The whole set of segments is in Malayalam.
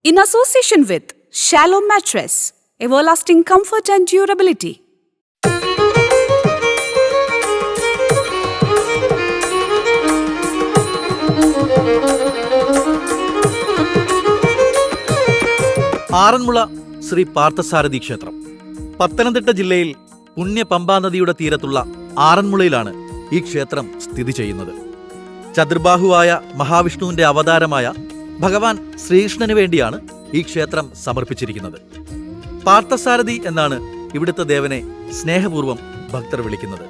in association with Shallow Mattress, everlasting comfort and durability. Aranmula Shri Parthasarathy ക്ഷേത്രം പത്തനംതിട്ട ജില്ലയിൽ പുണ്യ പമ്പാ നദിയുടെ തീരത്തുള്ള ആറന്മുളയിലാണ് ഈ ക്ഷേത്രം സ്ഥിതി ചെയ്യുന്നത്. ചതുർബാഹുവായ മഹാവിഷ്ണുവിന്റെ അവതാരമായ ഭഗവാൻ ശ്രീകൃഷ്ണന് വേണ്ടിയാണ് ഈ ക്ഷേത്രം സമർപ്പിച്ചിരിക്കുന്നത്. പാർത്ഥസാരഥി എന്നാണ് ഇവിടുത്തെ ദേവനെ സ്നേഹപൂർവ്വം ഭക്തർ വിളിക്കുന്നത്.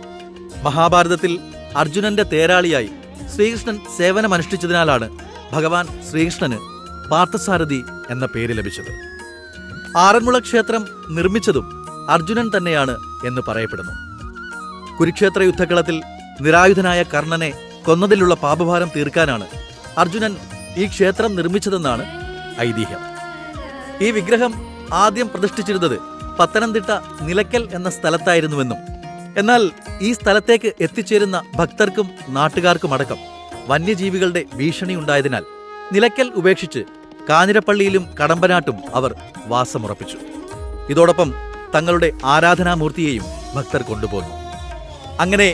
മഹാഭാരതത്തിൽ അർജുനന്റെ തേരാളിയായി ശ്രീകൃഷ്ണൻ സേവനമനുഷ്ഠിച്ചതിനാലാണ് ഭഗവാൻ ശ്രീകൃഷ്ണന് പാർത്ഥസാരഥി എന്ന പേര് ലഭിച്ചത്. ആറന്മുള ക്ഷേത്രം നിർമ്മിച്ചതും അർജുനൻ തന്നെയാണ് എന്ന് പറയപ്പെടുന്നു. കുരുക്ഷേത്ര യുദ്ധക്കളത്തിൽ നിരായുധനായ കർണനെ കൊന്നതിലുള്ള പാപഭാരം തീർക്കാനാണ് അർജുനൻ ഈ ക്ഷേത്രം നിർമ്മിച്ചതെന്നാണ് ഐതിഹ്യം. ഈ വിഗ്രഹം ആദ്യം പ്രതിഷ്ഠിച്ചിരുന്നത് പത്തനംതിട്ട നിലയ്ക്കൽ എന്ന സ്ഥലത്തായിരുന്നുവെന്നും എന്നാൽ ഈ സ്ഥലത്തേക്ക് എത്തിച്ചേരുന്ന ഭക്തർക്കും നാട്ടുകാർക്കുമടക്കം വന്യജീവികളുടെ ഭീഷണിയുണ്ടായതിനാൽ നിലയ്ക്കൽ ഉപേക്ഷിച്ച് കാഞ്ഞിരപ്പള്ളിയിലും കടമ്പനാട്ടും അവർ വാസമുറപ്പിച്ചു. ഇതോടൊപ്പം തങ്ങളുടെ ആരാധനാമൂർത്തിയെയും ഭക്തർ കൊണ്ടുപോന്നു. അങ്ങനെ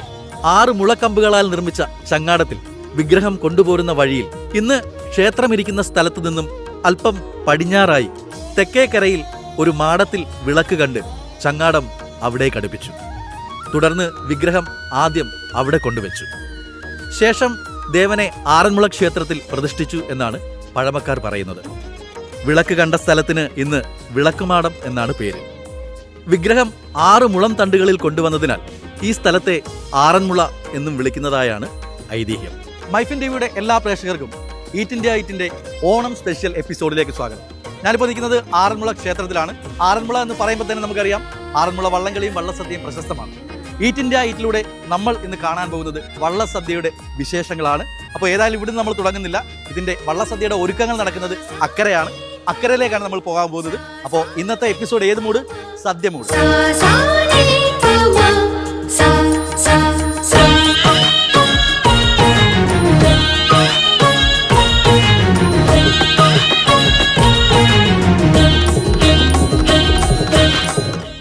6 മുളക്കമ്പുകളാൽ നിർമ്മിച്ച ചങ്ങാടത്തിൽ വിഗ്രഹം കൊണ്ടുപോരുന്ന വഴിയിൽ ഇന്ന് ക്ഷേത്രമിരിക്കുന്ന സ്ഥലത്തു നിന്നും അല്പം പടിഞ്ഞാറായി തെക്കേക്കരയിൽ ഒരു മാടത്തിൽ വിളക്ക് കണ്ട് ചങ്ങാടം അവിടെ ഘടിപ്പിച്ചു. തുടർന്ന് വിഗ്രഹം ആദ്യം അവിടെ കൊണ്ടുവച്ചു. ശേഷം ദേവനെ ആറന്മുള ക്ഷേത്രത്തിൽ പ്രതിഷ്ഠിച്ചു എന്നാണ് പഴമക്കാർ പറയുന്നത്. വിളക്ക് കണ്ട സ്ഥലത്തിന് ഇന്ന് വിളക്കുമാടം എന്നാണ് പേര്. വിഗ്രഹം 6 മുളം തണ്ടുകളിൽ കൊണ്ടുവന്നതിനാൽ ഈ സ്ഥലത്തെ ആറന്മുള എന്നും വിളിക്കുന്നതായാണ് ഐതിഹ്യം. മൈഫിൻ ടിവിയുടെ എല്ലാ പ്രേക്ഷകർക്കും ഈറ്റ് ഇന്ത്യ ഈറ്റിന്റെ ഓണം സ്പെഷ്യൽ എപ്പിസോഡിലേക്ക് സ്വാഗതം. ഞാനിപ്പോൾ നിൽക്കുന്നത് ആറന്മുള ക്ഷേത്രത്തിലാണ്. ആറന്മുള എന്ന് പറയുമ്പോൾ തന്നെ നമുക്കറിയാം ആറന്മുള വള്ളംകളിയും വള്ളസദ്യയും പ്രശസ്തമാണ്. ഈറ്റ് ഇന്ത്യ ഈറ്റിലൂടെ നമ്മൾ ഇന്ന് കാണാൻ പോകുന്നത് വള്ളസദ്യയുടെ വിശേഷങ്ങളാണ്. അപ്പോൾ ഏതായാലും ഇവിടുന്ന് നമ്മൾ തുടങ്ങുന്നില്ല. ഇതിന്റെ വള്ളസദ്യയുടെ ഒരുക്കങ്ങൾ നടക്കുന്നത് അക്കരയാണ്. അക്കരയിലേക്കാണ് നമ്മൾ പോകാൻ പോകുന്നത്. അപ്പോൾ ഇന്നത്തെ എപ്പിസോഡ് ഏത് മൂഡ്? സദ്യ മൂഡ്.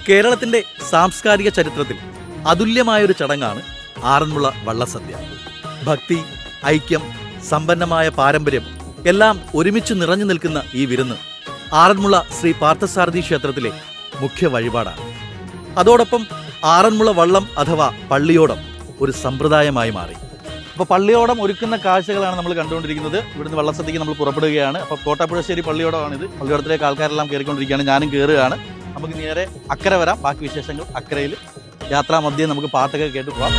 കേരളത്തിന്റെ സാംസ്കാരിക ചരിത്രത്തിൽ അതുല്യമായൊരു ചടങ്ങാണ് ആറന്മുള വള്ളസദ്യ. ഭക്തി, ഐക്യം, സമ്പന്നമായ പാരമ്പര്യം എല്ലാം ഒരുമിച്ച് നിറഞ്ഞു നിൽക്കുന്ന ഈ വിരുന്ന് ആറന്മുള ശ്രീ പാർത്ഥസാരഥി ക്ഷേത്രത്തിലെ മുഖ്യ വഴിപാടാണ്. അതോടൊപ്പം ആറന്മുള വള്ളം അഥവാ പള്ളിയോടം ഒരു സമ്പ്രദായമായി മാറി. അപ്പോൾ പള്ളിയോടം ഒരുക്കുന്ന കാഴ്ചകളാണ് നമ്മൾ കണ്ടുകൊണ്ടിരിക്കുന്നത്. ഇവിടുന്ന് വള്ളസദ്യക്ക് നമ്മൾ പുറപ്പെടുകയാണ്. അപ്പോൾ കോട്ടാപ്പുഴശ്ശേരി പള്ളിയോടമാണിത്. പള്ളിയോടത്തിലേക്ക് ആൾക്കാരെല്ലാം കയറിക്കൊണ്ടിരിക്കുകയാണ്. ഞാനും കയറുകയാണ്. നമുക്ക് നേരെ അക്കര വരാം. ബാക്കി വിശേഷങ്ങൾ അക്കരയിൽ യാത്രാമധ്യേ നമുക്ക് പാട്ടൊക്കെ കേട്ട് പോവാം.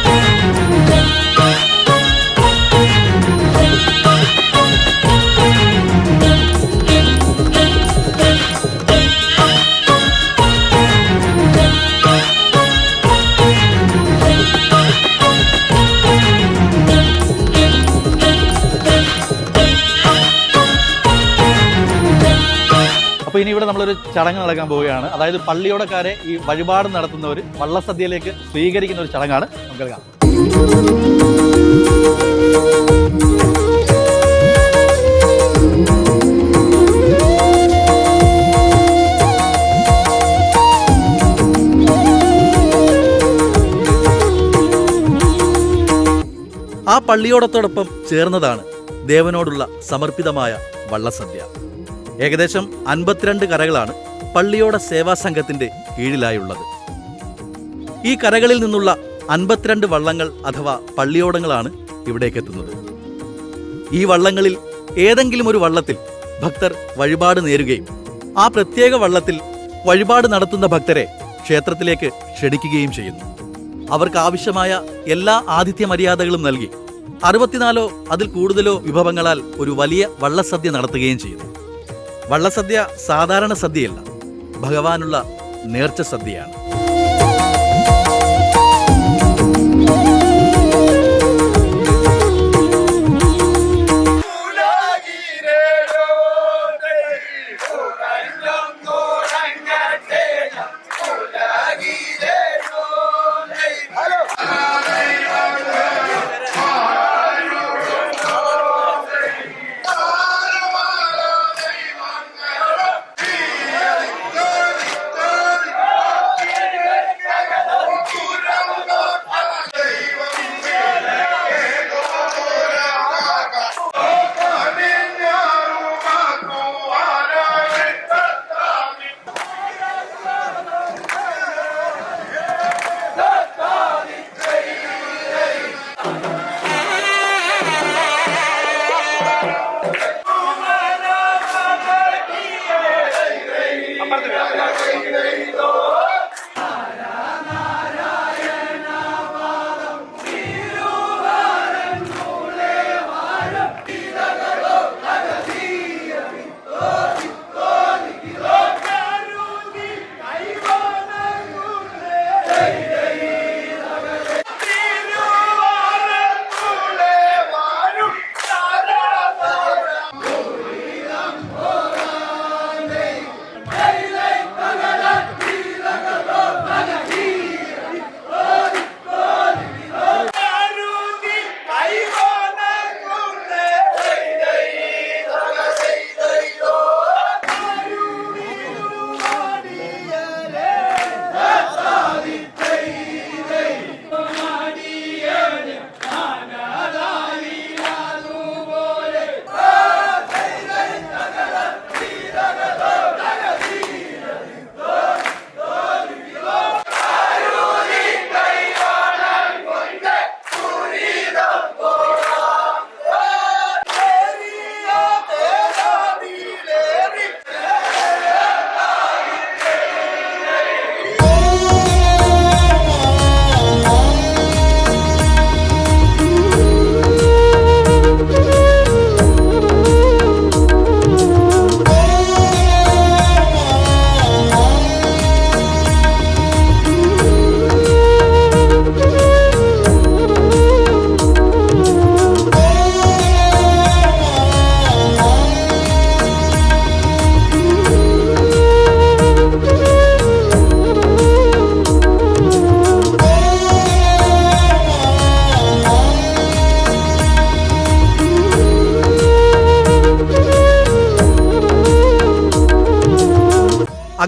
അപ്പോൾ ഇനി ഇവിടെ നമ്മളൊരു ചടങ്ങ് നടക്കാൻ പോവുകയാണ്. അതായത് പള്ളിയോടക്കാരെ ഈ വഴിപാട് നടത്തുന്നവർ വള്ളസദ്യയിലേക്ക് സ്വീകരിക്കുന്ന ഒരു ചടങ്ങാണ്. നമുക്ക് കേൾക്കാം. ആ പള്ളിയോടത്തോടൊപ്പം ചേർന്നതാണ് ദേവനോടുള്ള സമർപ്പിതമായ വള്ളസദ്യ. ഏകദേശം 52 കരകളാണ് പള്ളിയോട സേവാ സംഘത്തിന്റെ കീഴിലായുള്ളത്. ഈ കരകളിൽ നിന്നുള്ള 52 വള്ളങ്ങൾ അഥവാ പള്ളിയോടങ്ങളാണ് ഇവിടേക്ക് എത്തുന്നത്. ഈ വള്ളങ്ങളിൽ ഏതെങ്കിലും ഒരു വള്ളത്തിൽ ഭക്തർ വഴിപാട് നേരുകയും ആ പ്രത്യേക വള്ളത്തിൽ വഴിപാട് നടത്തുന്ന ഭക്തരെ ക്ഷേത്രത്തിലേക്ക് ക്ഷണിക്കുകയും ചെയ്യുന്നു. അവർക്ക് ആവശ്യമായ എല്ലാ ആതിഥ്യ മര്യാദകളും നൽകി 64 അതിൽ കൂടുതലോ വിഭവങ്ങളാൽ ഒരു വലിയ വള്ളസദ്യ നടത്തുകയും ചെയ്യുന്നു. വള്ളസദ്യ സാധാരണ സദ്യയല്ല, ഭഗവാനുള്ള നേർച്ച സദ്യയാണ്.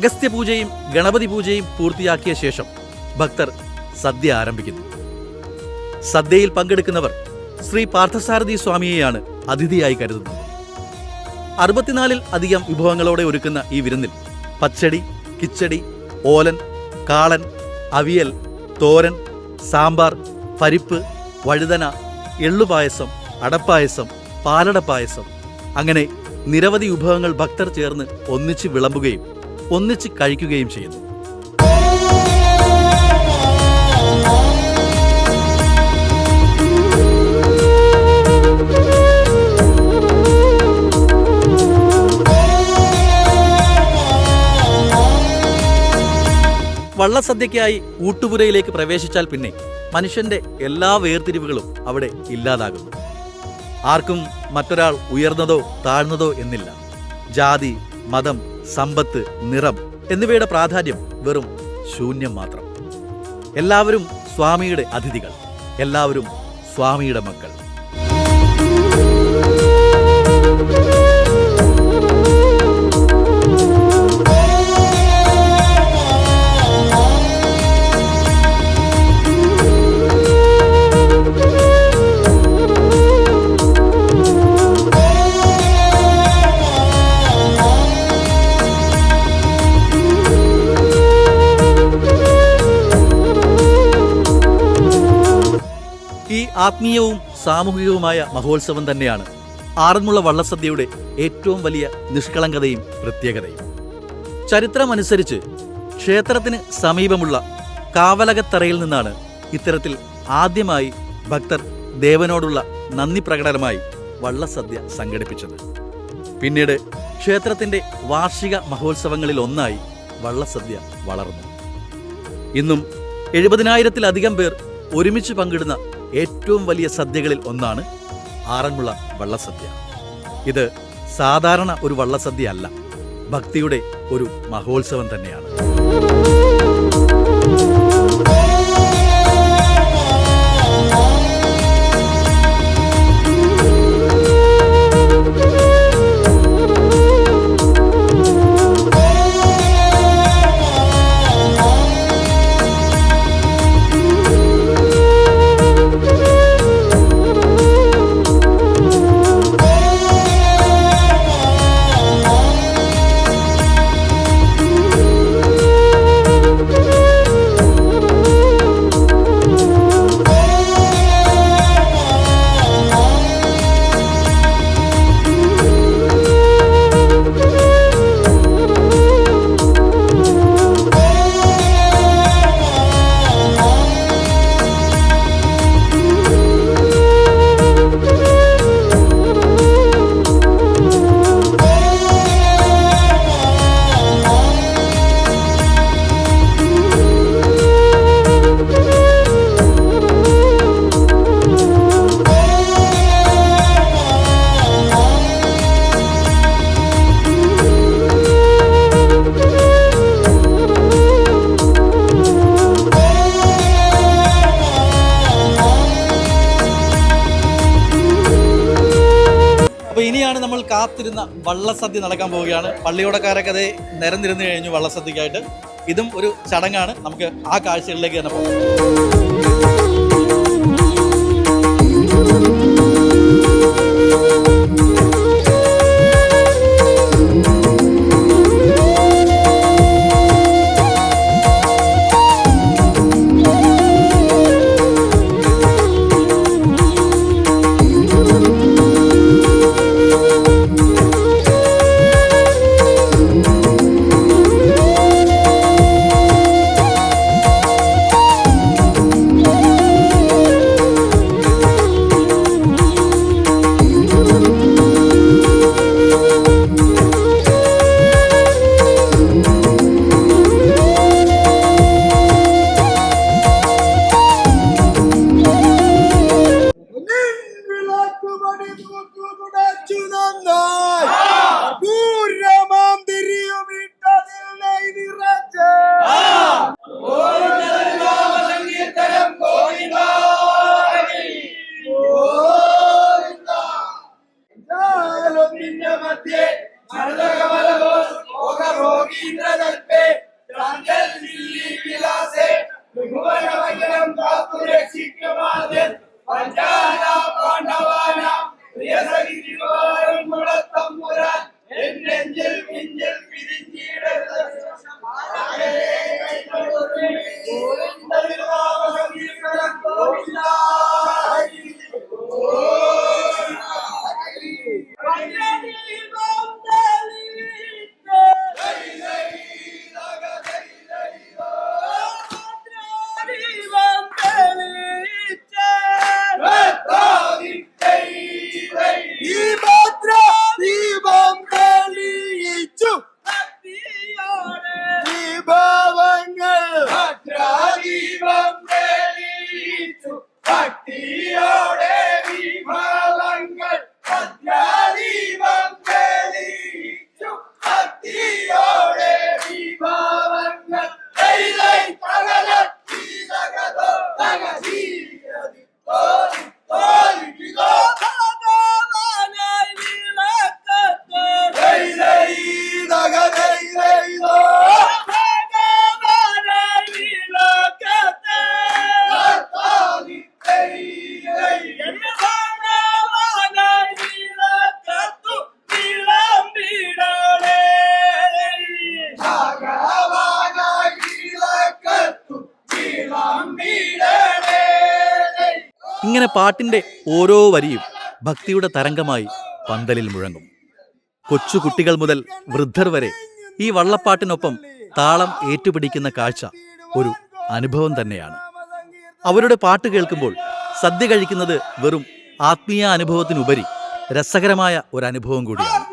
അഗസ്ത്യ പൂജയും ഗണപതി പൂജയും പൂർത്തിയാക്കിയ ശേഷം ഭക്തർ സദ്യ ആരംഭിക്കുന്നു. സദ്യയിൽ പങ്കെടുക്കുന്നവർ ശ്രീ പാർത്ഥസാരഥി സ്വാമിയെയാണ് അതിഥിയായി കരുതുന്നത്. 64 അധികം വിഭവങ്ങളോടെ ഒരുക്കുന്ന ഈ വിരുന്നിൽ പച്ചടി, കിച്ചടി, ഓലൻ, കാളൻ, അവിയൽ, തോരൻ, സാമ്പാർ, പരിപ്പ്, വഴുതന, എള്ളുപായസം, അടപ്പായസം, പാലടപ്പായസം അങ്ങനെ നിരവധി വിഭവങ്ങൾ ഭക്തർ ചേർന്ന് ഒന്നിച്ച് വിളമ്പുകയും ഒന്നിച്ച് കഴിക്കുകയും ചെയ്യുന്നു. വള്ളസദ്യയ്ക്കായി ഊട്ടുപുരയിലേക്ക് പ്രവേശിച്ചാൽ പിന്നെ മനുഷ്യന്റെ എല്ലാ വേർതിരിവുകളും അവിടെ ഇല്ലാതാകുന്നു. ആർക്കും മറ്റൊരാൾ ഉയർന്നതോ താഴ്ന്നതോ എന്നില്ല. ജാതി, മതം, സമ്പത്ത്, നിറം എന്നിവയുടെ പ്രാധാന്യം വെറും ശൂന്യം മാത്രം. എല്ലാവരും സ്വാമിയുടെ അതിഥികൾ, എല്ലാവരും സ്വാമിയുടെ മക്കൾ. ഈ ആത്മീയവും സാമൂഹികവുമായ മഹോത്സവം തന്നെയാണ് ആറന്മുള വള്ളസദ്യയുടെ ഏറ്റവും വലിയ നിഷ്കളങ്കതയും പ്രത്യേകതയും. ചരിത്രമനുസരിച്ച് ക്ഷേത്രത്തിന് സമീപമുള്ള കാവലകത്തറയിൽ നിന്നാണ് ഇത്തരത്തിൽ ആദ്യമായി ഭക്തർ ദേവനോടുള്ള നന്ദി പ്രകടനമായി വള്ളസദ്യ സംഘടിപ്പിച്ചത്. പിന്നീട് ക്ഷേത്രത്തിന്റെ വാർഷിക മഹോത്സവങ്ങളിൽ ഒന്നായി വള്ളസദ്യ വളർന്നു. ഇന്നും 70,000-ലധികം പേർ ഒരുമിച്ച് പങ്കിടുന്ന ഏറ്റവും വലിയ സദ്യകളിൽ ഒന്നാണ് ആറന്മുള വള്ളസദ്യ. ഇത് സാധാരണ ഒരു വള്ളസദ്യ അല്ല, ഭക്തിയുടെ ഒരു മഹോത്സവം തന്നെയാണ്. ഇനിയാണ് നമ്മൾ കാത്തിരുന്ന വള്ളസദ്യ നടക്കാൻ പോവുകയാണ്. പള്ളിയോടക്കാരൊക്കെ അതേ നിരന്നിരുന്നു കഴിഞ്ഞു വള്ളസദ്യക്കായിട്ട്. ഇതും ഒരു ചടങ്ങാണ്. നമുക്ക് ആ കാഴ്ചകളിലേക്ക് തന്നെ പോകാം. ഇങ്ങനെ പാട്ടിൻ്റെ ഓരോ വരിയും ഭക്തിയുടെ തരംഗമായി പന്തലിൽ മുഴങ്ങും. കൊച്ചു കുട്ടികൾ മുതൽ വൃദ്ധർ വരെ ഈ വള്ളപ്പാട്ടിനൊപ്പം താളം ഏറ്റുപിടിക്കുന്ന കാഴ്ച ഒരു അനുഭവം തന്നെയാണ്. അവരുടെ പാട്ട് കേൾക്കുമ്പോൾ സദ്യ കഴിക്കുന്നത് വെറും ആത്മീയ അനുഭവത്തിനുപരി രസകരമായ ഒരു അനുഭവം കൂടിയാണ്.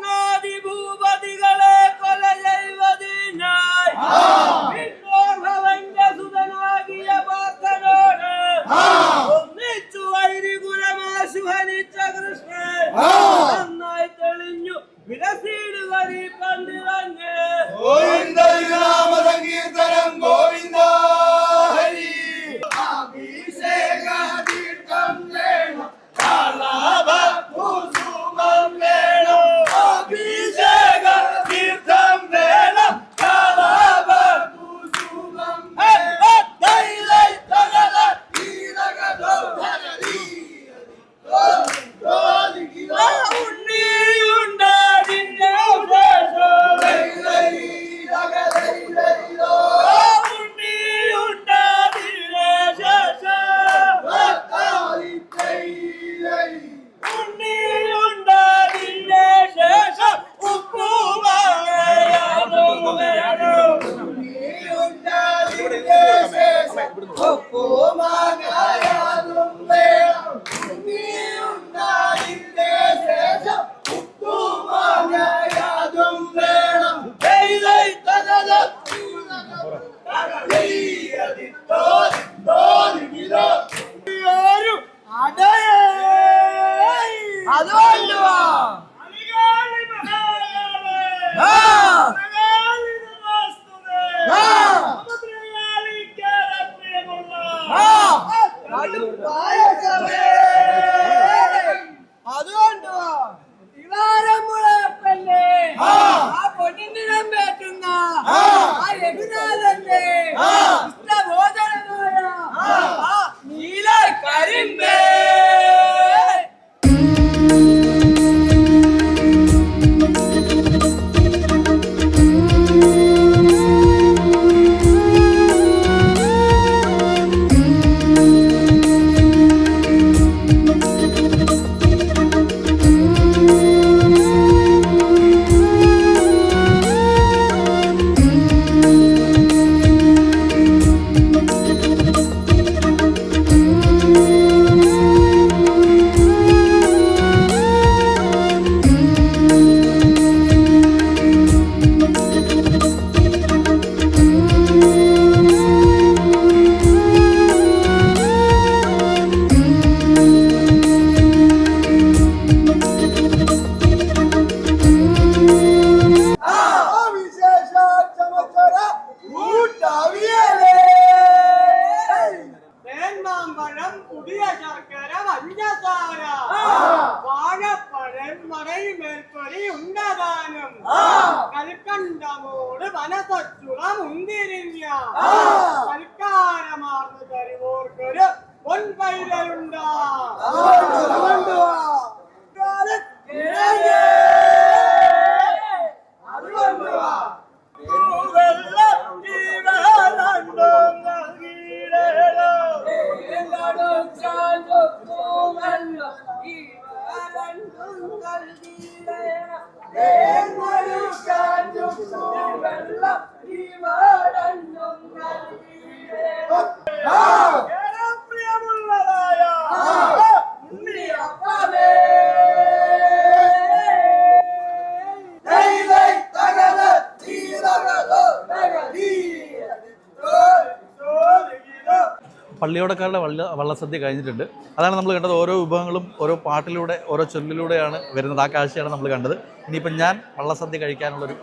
പള്ളിയോടക്കാരുടെ വള്ളസദ്യ കഴിഞ്ഞിട്ടുണ്ട്. അതാണ് നമ്മൾ കണ്ടത്. ഓരോ വിഭവങ്ങളും ഓരോ പാട്ടിലൂടെ ഓരോ ചൊല്ലിലൂടെയാണ് വരുന്നത്. ആ കാഴ്ചയാണ് നമ്മൾ കണ്ടത്. ഇനിയിപ്പം ഞാൻ വള്ളസദ്യ കഴിക്കാനുള്ളൊരു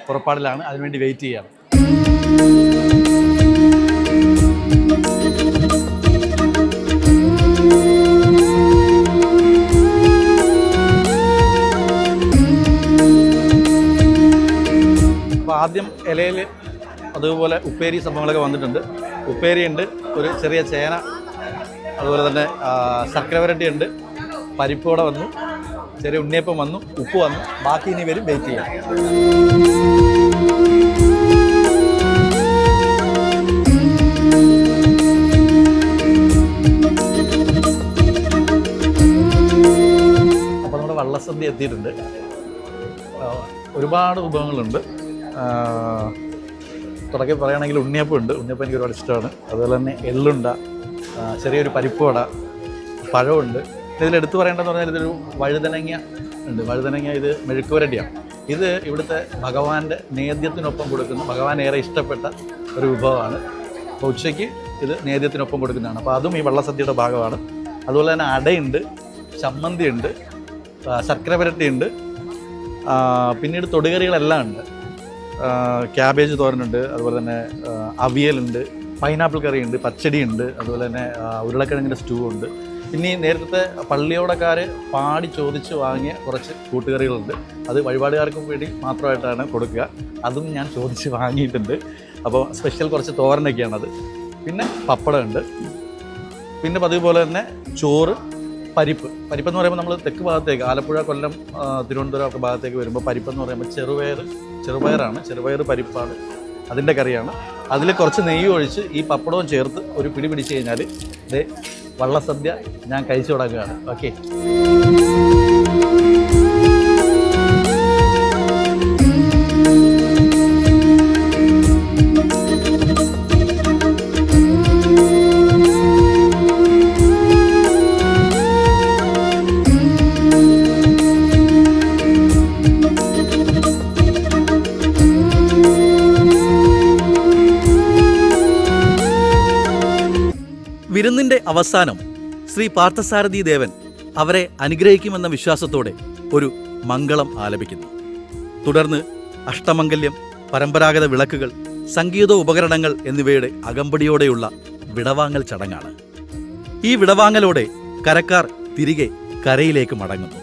പുറപ്പാടിലാണ്. അതിനുവേണ്ടി വെയിറ്റ് ചെയ്യുകയാണ്. അപ്പോൾ ആദ്യം ഇലയിൽ അതുപോലെ ഉപ്പേരി സംഭവങ്ങളൊക്കെ വന്നിട്ടുണ്ട്. ഉപ്പേരിയുണ്ട്, ഒരു ചെറിയ ചേന, അതുപോലെ തന്നെ ശർക്കര വരട്ടിയുണ്ട്, പരിപ്പോടെ വന്നു, ചെറിയ ഉണ്ണിയപ്പം വന്നു, ഉപ്പ് വന്നു. ബാക്കി ഇനി വരും, വെയിറ്റ് ചെയ്യാം. എത്തിയിട്ടുണ്ട്. ഒരുപാട് വിഭവങ്ങളുണ്ട്. തുടക്കി പറയുകയാണെങ്കിൽ ഉണ്ണിയപ്പം ഉണ്ട്. ഉണ്ണിയപ്പം എനിക്ക് ഒരുപാട് ഇഷ്ടമാണ്. അതുപോലെ തന്നെ എള്ളുണ്ട, ചെറിയൊരു പരിപ്പുവട, പഴമുണ്ട്. ഇതിലെടുത്ത് പറയേണ്ടതെന്ന് പറഞ്ഞാൽ ഇതൊരു വഴുതനങ്ങ ഉണ്ട്. വഴുതനങ്ങ ഇത് മെഴുക്കുവരട്ടിയാണ്. ഇത് ഇവിടുത്തെ ഭഗവാന്റെ നേദ്യത്തിനൊപ്പം കൊടുക്കുന്ന, ഭഗവാൻ ഏറെ ഇഷ്ടപ്പെട്ട ഒരു വിഭവമാണ്. അപ്പോൾ ഉച്ചയ്ക്ക് ഇത് നേദ്യത്തിനൊപ്പം കൊടുക്കുന്നതാണ്. അപ്പോൾ അതും ഈ വള്ളസദ്യയുടെ ഭാഗമാണ്. അതുപോലെ തന്നെ അടയുണ്ട്, ചമ്മന്തി ഉണ്ട്, ശർക്കര പുരട്ടിയുണ്ട്, പിന്നീട് തൊടുകറികളെല്ലാം ഉണ്ട്. ക്യാബേജ് തോരനുണ്ട്, അതുപോലെ തന്നെ അവിയലുണ്ട്, പൈനാപ്പിൾ കറിയുണ്ട്, പച്ചടിയുണ്ട്, അതുപോലെ തന്നെ ഉരുളക്കിഴങ്ങിൻ്റെ സ്റ്റൂ ഉണ്ട്. പിന്നെ നേരത്തെ പള്ളിയോടക്കാർ പാടി ചോദിച്ച് വാങ്ങിയ കുറച്ച് കൂട്ടുകറികളുണ്ട്. അത് വഴിപാടുകാർക്ക് വേണ്ടി മാത്രമായിട്ടാണ് കൊടുക്കുക. അതും ഞാൻ ചോദിച്ച് വാങ്ങിയിട്ടുണ്ട്. അപ്പോൾ സ്പെഷ്യൽ കുറച്ച് തോരനൊക്കെയാണത്. പിന്നെ പപ്പടമുണ്ട്. പിന്നെ പതിവ് പോലെ തന്നെ ചോറ്, പരിപ്പെന്ന് പറയുമ്പോൾ നമ്മൾ തെക്ക് ഭാഗത്തേക്ക് ആലപ്പുഴ, കൊല്ലം, തിരുവനന്തപുരം ഒക്കെ ഭാഗത്തേക്ക് വരുമ്പോൾ പരിപ്പെന്ന് പറയുമ്പോൾ ചെറുപയറാണ്. ചെറുപയർ പരിപ്പാണ്, അതിൻ്റെ കറിയാണ്. അതിൽ കുറച്ച് നെയ്യ് ഒഴിച്ച് ഈ പപ്പടവും ചേർത്ത് ഒരു പിടി പിടിച്ച് കഴിഞ്ഞാൽ ഇത് വള്ളസദ്യ ഞാൻ കഴിച്ചു തുടങ്ങുകയാണ്. ഓക്കെ. വിരുന്നിൻ്റെ അവസാനം ശ്രീ പാർത്ഥസാരഥി ദേവൻ അവരെ അനുഗ്രഹിക്കുമെന്ന വിശ്വാസത്തോടെ ഒരു മംഗളം ആലപിക്കുന്നു. തുടർന്ന് അഷ്ടമംഗല്യം, പരമ്പരാഗത വിളക്കുകൾ, സംഗീതോപകരണങ്ങൾ എന്നിവയുടെ അകമ്പടിയോടെയുള്ള വിടവാങ്ങൽ ചടങ്ങാണ്. ഈ വിടവാങ്ങലോടെ കരക്കാർ തിരികെ കരയിലേക്ക് മടങ്ങുന്നു.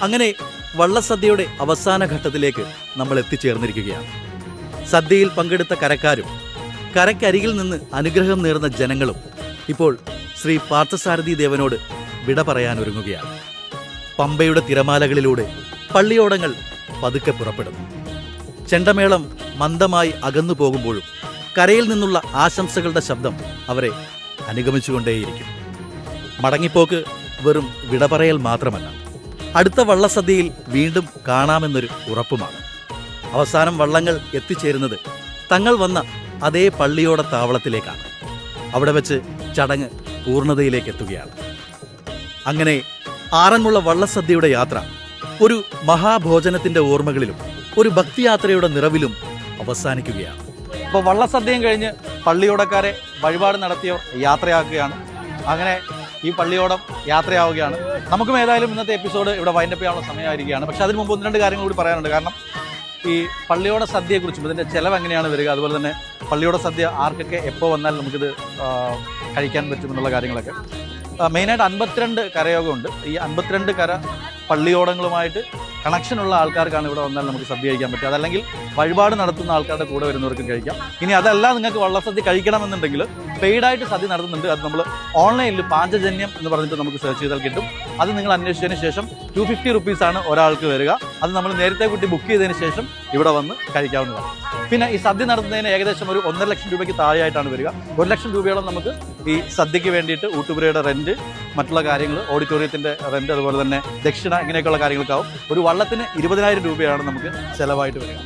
അങ്ങനെ വള്ളസദ്യയുടെ അവസാന ഘട്ടത്തിലേക്ക് നമ്മൾ എത്തിച്ചേർന്നിരിക്കുകയാണ്. സദ്യയിൽ പങ്കെടുത്ത കരക്കാരും കരയ്ക്കരികിൽ നിന്ന് അനുഗ്രഹം നേർന്ന ജനങ്ങളും ഇപ്പോൾ ശ്രീ പാർത്ഥസാരഥി ദേവനോട് വിട പറയാനൊരുങ്ങുകയാണ്. പമ്പയുടെ തിരമാലകളിലൂടെ പള്ളിയോടങ്ങൾ പതുക്കെ പുറപ്പെടുന്നു. ചെണ്ടമേളം മന്ദമായി അകന്നു പോകുമ്പോഴും കരയിൽ നിന്നുള്ള ആശംസകളുടെ ശബ്ദം അവരെ അനുഗമിച്ചുകൊണ്ടേയിരിക്കും. മടങ്ങിപ്പോക്ക് വെറും വിട പറയൽ മാത്രമല്ല, അടുത്ത വള്ളസദ്യയിൽ വീണ്ടും കാണാമെന്നൊരു ഉറപ്പുമാണ്. അവസാനം വള്ളങ്ങൾ എത്തിച്ചേരുന്നത് തങ്ങൾ വന്ന അതേ പള്ളിയോട താവളത്തിലേക്കാണ്. അവിടെ വെച്ച് ചടങ്ങ് പൂർണ്ണതയിലേക്ക് എത്തുകയാണ്. അങ്ങനെ ആറന്മുള വള്ളസദ്യയുടെ യാത്ര ഒരു മഹാഭോജനത്തിന്റെ ഓർമ്മകളിലും ഒരു ഭക്തിയാത്രയുടെ നിറവിലും അവസാനിക്കുകയാണ്. അപ്പോൾ വള്ളസദ്യയും കഴിഞ്ഞ് പള്ളിയോടക്കാരെ വഴിപാട് നടത്തിയവർ യാത്രയാക്കുകയാണ്. അങ്ങനെ ഈ പള്ളിയോടം യാത്രയാവുകയാണ്. നമുക്കും ഏതായാലും ഇന്നത്തെ എപ്പിസോഡ് ഇവിടെ വൈൻഡപ്പ് ചെയ്യാനുള്ള സമയമായിരിക്കുകയാണ്. പക്ഷെ അതിന് മുമ്പ് ഒന്ന് രണ്ട് കാര്യങ്ങൾ കൂടി പറയാനുണ്ട്. കാരണം ഈ പള്ളിയോട സദ്യയെക്കുറിച്ചും ഇതിൻ്റെ ചിലവ് എങ്ങനെയാണ് വരിക, അതുപോലെ തന്നെ പള്ളിയോട സദ്യ ആർക്കൊക്കെ എപ്പോൾ വന്നാൽ നമുക്കിത് കഴിക്കാൻ പറ്റുമെന്നുള്ള കാര്യങ്ങളൊക്കെ. മെയിനായിട്ട് 52 കരയോഗമുണ്ട്. ഈ 52 കര പള്ളിയോടങ്ങളുമായിട്ട് കണക്ഷനുള്ള ആൾക്കാർക്കാണ് ഇവിടെ വന്നാൽ നമുക്ക് സദ്യ കഴിക്കാൻ പറ്റുക. അതല്ലെങ്കിൽ വഴിപാട് നടത്തുന്ന ആൾക്കാരുടെ കൂടെ വരുന്നവർക്കും കഴിക്കാം. ഇനി അതല്ല നിങ്ങൾക്ക് വള്ളസദ്യ കഴിക്കണമെന്നുണ്ടെങ്കിൽ പെയ്ഡായിട്ട് സദ്യ നടത്തുന്നുണ്ട്. അത് നമ്മൾ ഓൺലൈനിൽ പാഞ്ചജന്യം എന്ന് പറഞ്ഞിട്ട് നമുക്ക് സെർച്ച് ചെയ്താൽ കിട്ടും. അത് നിങ്ങൾ അന്വേഷിച്ചതിന് ശേഷം 250 റുപ്പീസാണ് ഒരാൾക്ക് വരിക. അത് നമ്മൾ നേരത്തെ കൂട്ടി ബുക്ക് ചെയ്തതിന് ശേഷം ഇവിടെ വന്ന് കഴിക്കാവുന്നതാണ്. പിന്നെ ഈ സദ്യ നടത്തുന്നതിന് ഏകദേശം ഒരു 1.5 ലക്ഷം രൂപയ്ക്ക് താഴെയായിട്ടാണ് വരിക. 1 ലക്ഷം രൂപയോളം നമുക്ക് ഈ സദ്യയ്ക്ക് വേണ്ടിയിട്ട് ഊട്ടുപുരയുടെ റെൻറ്റ്, മറ്റുള്ള കാര്യങ്ങൾ, ഓഡിറ്റോറിയത്തിൻ്റെ റെൻറ്റ്, അതുപോലെ തന്നെ ദക്ഷിണ, ഇങ്ങനെയൊക്കെയുള്ള കാര്യങ്ങൾക്കാവും. ഒരു വള്ളത്തിന് 20,000 രൂപയാണ് നമുക്ക് ചിലവായിട്ട് വരിക.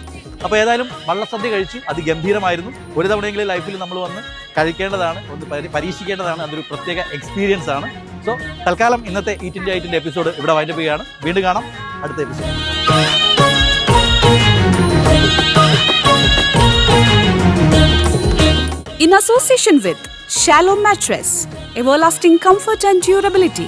അപ്പോൾ ഏതായാലും വള്ളസദ്യ കഴിച്ചു, അതിഗംഭീരമായിരുന്നു. ഒരു തവണയെങ്കിലും ലൈഫിൽ നമ്മൾ വന്ന് കഴിക്കേണ്ടതാണ്, ഒന്ന് പരീക്ഷിക്കേണ്ടതാണ്. അതൊരു പ്രത്യേക എക്സ്പീരിയൻസ് ആണ്. സോ തൽക്കാലം ഇന്നത്തെ ഈറ്റ് ഇന്ത്യ ഐറ്റിൻ്റെ എപ്പിസോഡ് ഇവിടെ വൈൻഡപ്പ് ചെയ്യുകയാണ്. വീണ്ടും കാണാം അടുത്ത episode. In association with Shalom Mattress, everlasting comfort and durability.